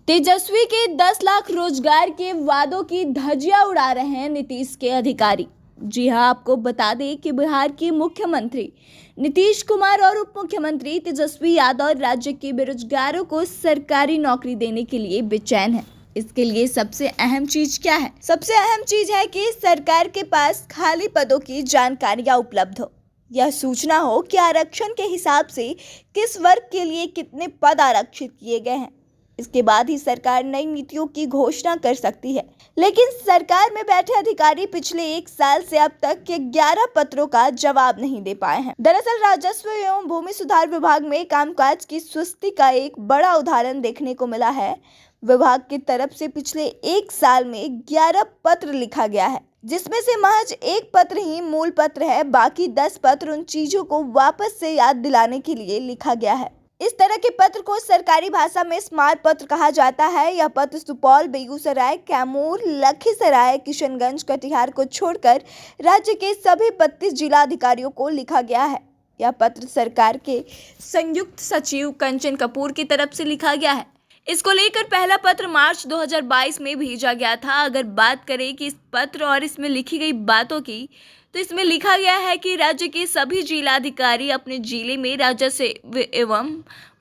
तेजस्वी के 10 लाख रोजगार के वादों की धज्जियां उड़ा रहे हैं नीतीश के अधिकारी। जी हां, आपको बता दें कि बिहार के मुख्यमंत्री नीतीश कुमार और उप मुख्यमंत्री तेजस्वी यादव राज्य के बेरोजगारों को सरकारी नौकरी देने के लिए बेचैन हैं। इसके लिए सबसे अहम चीज क्या है? सबसे अहम चीज है कि सरकार के पास खाली पदों की जानकारियां उपलब्ध हो। यह सूचना हो कि आरक्षण के हिसाब से किस वर्ग के लिए कितने पद आरक्षित किए गए हैं। इसके बाद ही सरकार नई नीतियों की घोषणा कर सकती है। लेकिन सरकार में बैठे अधिकारी पिछले 1 साल से अब तक के 11 पत्रों का जवाब नहीं दे पाए हैं। दरअसल राजस्व एवं भूमि सुधार विभाग में कामकाज की सुस्ती का एक बड़ा उदाहरण देखने को मिला है। विभाग की तरफ से पिछले 1 साल में 11 पत्र लिखा गया है, जिसमें से महज 1 पत्र ही मूल पत्र है। बाकी 10 पत्र उन चीजों को वापस से याद दिलाने के लिए लिखा गया है। इस तरह के पत्र को सरकारी भाषा में स्मारक पत्र कहा जाता है। यह पत्र सुपौल, बेगूसराय, कैमूर, लखीसराय, किशनगंज, कटिहार को छोड़कर राज्य के सभी 32 जिला अधिकारियों को लिखा गया है। यह पत्र सरकार के संयुक्त सचिव कंचन कपूर की तरफ से लिखा गया है। इसको लेकर पहला पत्र मार्च 2022 में भेजा गया था। अगर बात करें कि इस पत्र और इसमें लिखी गई बातों की, तो इसमें लिखा गया है कि राज्य के सभी जिलाधिकारी अपने जिले में राजस्व एवं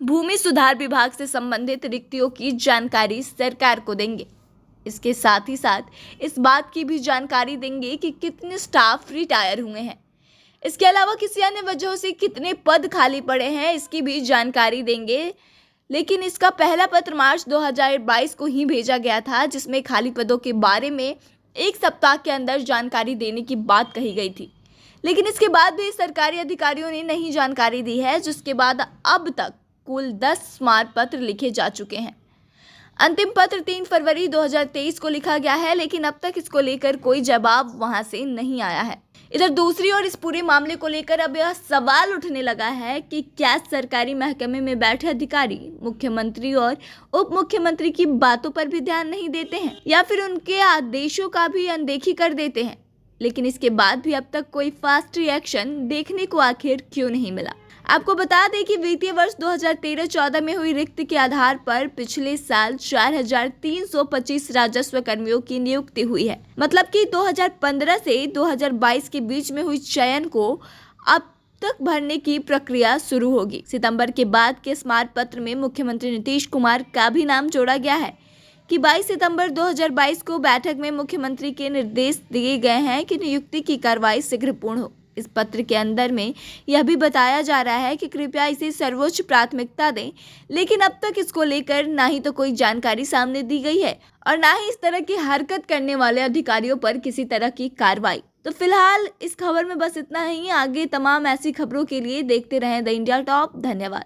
भूमि सुधार विभाग से संबंधित रिक्तियों की जानकारी सरकार को देंगे। इसके साथ ही साथ इस बात की भी जानकारी देंगे कि कितने स्टाफ रिटायर हुए हैं। इसके अलावा किसी अन्य वजहों से कितने पद खाली पड़े हैं, इसकी भी जानकारी देंगे। लेकिन इसका पहला पत्र मार्च 2022 को ही भेजा गया था, जिसमें खाली पदों के बारे में 1 सप्ताह के अंदर जानकारी देने की बात कही गई थी। लेकिन इसके बाद भी सरकारी अधिकारियों ने नहीं जानकारी दी है, जिसके बाद अब तक कुल 10 स्मारक पत्र लिखे जा चुके हैं। अंतिम पत्र 3 फरवरी 2023 को लिखा गया है, लेकिन अब तक इसको लेकर कोई जवाब वहां से नहीं आया है। इधर दूसरी ओर इस पूरे मामले को लेकर अब यह सवाल उठने लगा है कि क्या सरकारी महकमे में बैठे अधिकारी मुख्यमंत्री और उप मुख्यमंत्री की बातों पर भी ध्यान नहीं देते हैं, या फिर उनके आदेशों का भी अनदेखी कर देते हैं। लेकिन इसके बाद भी अब तक कोई फास्ट रिएक्शन देखने को आखिर क्यों नहीं मिला? आपको बता दें कि वित्तीय वर्ष 2013-14 में हुई रिक्त के आधार पर पिछले साल 4,325 राजस्व कर्मियों की नियुक्ति हुई है। मतलब कि 2015 से 2022 के बीच में हुई चयन को अब तक भरने की प्रक्रिया शुरू होगी। सितंबर के बाद के स्मारक पत्र में मुख्यमंत्री नीतीश कुमार का भी नाम जोड़ा गया है कि 22 सितंबर 2022 को बैठक में मुख्यमंत्री के निर्देश दिए गए हैं कि नियुक्ति की कार्रवाई शीघ्र पूर्ण हो। इस पत्र के अंदर में यह भी बताया जा रहा है कि कृपया इसे सर्वोच्च प्राथमिकता दें। लेकिन अब तक इसको लेकर ना ही तो कोई जानकारी सामने दी गई है और ना ही इस तरह की हरकत करने वाले अधिकारियों पर किसी तरह की कार्रवाई। तो फिलहाल इस खबर में बस इतना ही। आगे तमाम ऐसी खबरों के लिए देखते रहें द इंडिया टॉप। धन्यवाद।